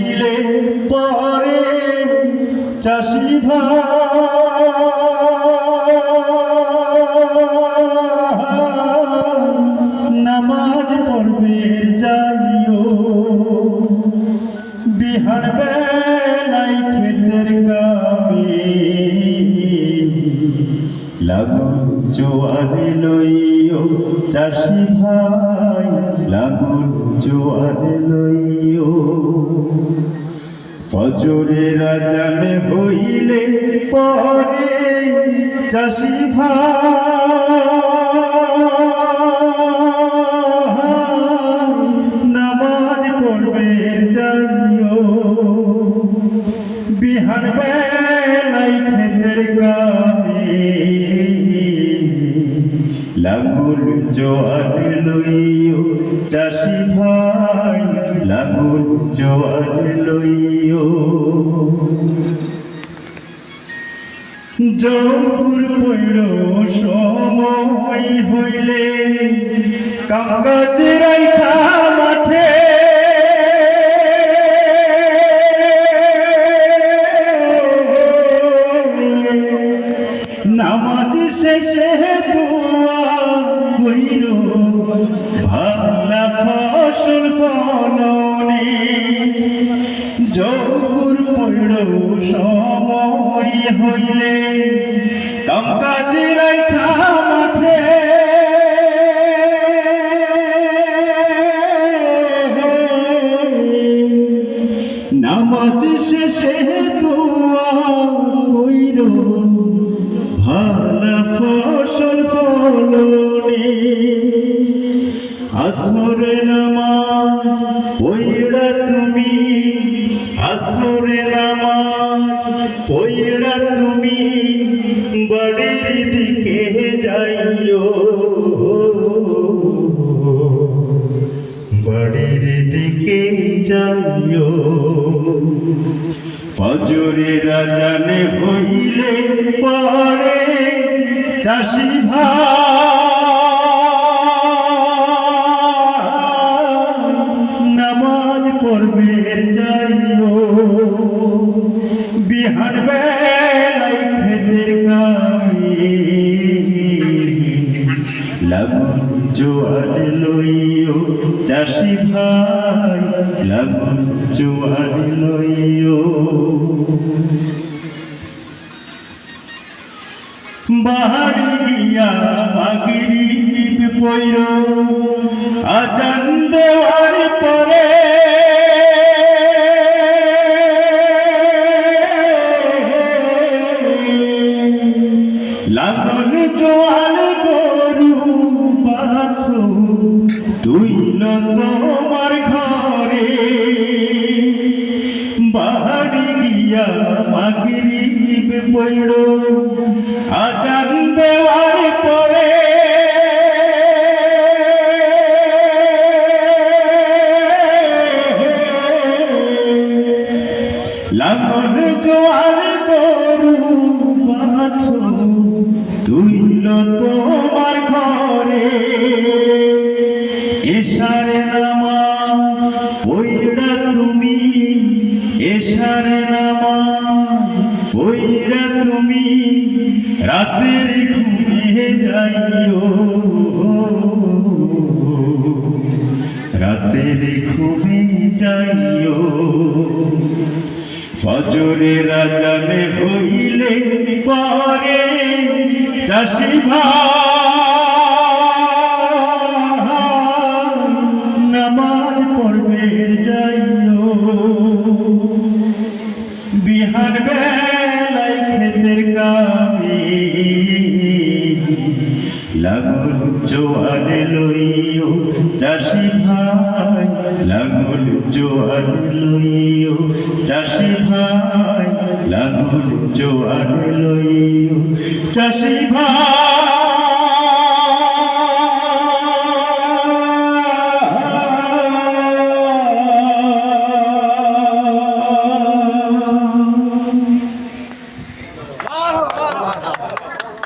ইলে পরে চাষি ভাই নামাজ পড়বের যাইও বিহান বেলাই ক্ষেতের কামে লাগুন জোয়ার লইও চাষি ভাই লাগুন জোয়ার লইও ফজরের আজান হইলে পরে চাষি ভাই নামাজ পড়বের যাইও বিহান বেলাই ক্ষেতের কামে লাঙ্গুল জোয়ার লইও চাষি ভাই লাঙ্গুল জোয়ার লইও জৌপুর পৈড় সময় হইলে কামকাজ রাইখা মাঠে নামাজ শেষে দোয়া কইর ভালা ফসল ফলনে জৌপুর পৈড় সময় হইলে কামকাজ রাইখা মাঠে নামাজ শেষে দোয়া কইর ভালা ফসল ফলনে আসরে নামাজ পইড়া তুমি আসরে নামাজ পইড়া তুমি বাড়ির দিকে যাইও বাড়ির দিকে যাইও ফজরের আজান হইলে পরে চাষি ভাই নামাজ পড়বের যাইও বিহান বেলাই ক্ষেতের কামে লাগুন জোয়ার লইও চাষি ভাই লাগুন জোয়ার লইও বাহারি গিয়া মাগরিব পইর আজান দেওয়ার পরে লাঙ্গল জোয়ার গরু বাছো তুইল তোমার ঘরে বাহারি গিয়া মাগরিব পইড় আজান দেওয়ার পরে লাঙ্গল জোয়ার গরু বাছো তুইল তোমার ঘরে এশারে নামাজ পইড়া তুমি এশারে নামাজ পইড়া তুমি রাতের ঘুমিয়ে যাইও রাতের ঘুমে যাইও ফজরের আজান হইলে পরে চাষি ভাই নামাজ পড়বের যাইও বিহান বেলাই ক্ষেতের কামে লাঙ্গল জোয়ার লইও চাষি ভাই লাঙ্গল জোয়ার লইও চাষি ভাই লাঙ্গল জোয়ার লইও চাষি ভাই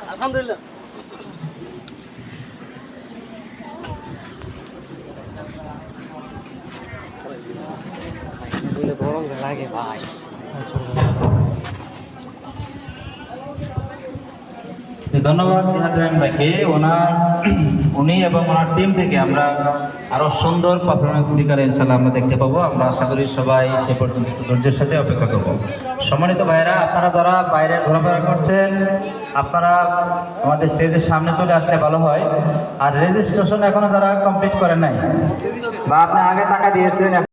আলহামদুলিল্লাহ বলে ধন্যবাদ জিহাদ ভাইকে। উনি এবং ওনার টিম থেকে আমরা আরো সুন্দর পারফরমেন্স বিকালে ইনশাল্লাহ আমরা দেখতে পাবো। আমরা আশা করি সবাই সে পর্যন্ত একটু ধৈর্যের সাথে অপেক্ষা করবো। সম্মানিত ভাইরা, আপনারা যারা বাইরে ঘোরাফেরা করছেন, আপনারা আমাদের স্টেজের সামনে চলে আসলে ভালো হয়। আর রেজিস্ট্রেশন এখনো যারা কমপ্লিট করেন নাই বা আপনি আগে টাকা দিয়েছেন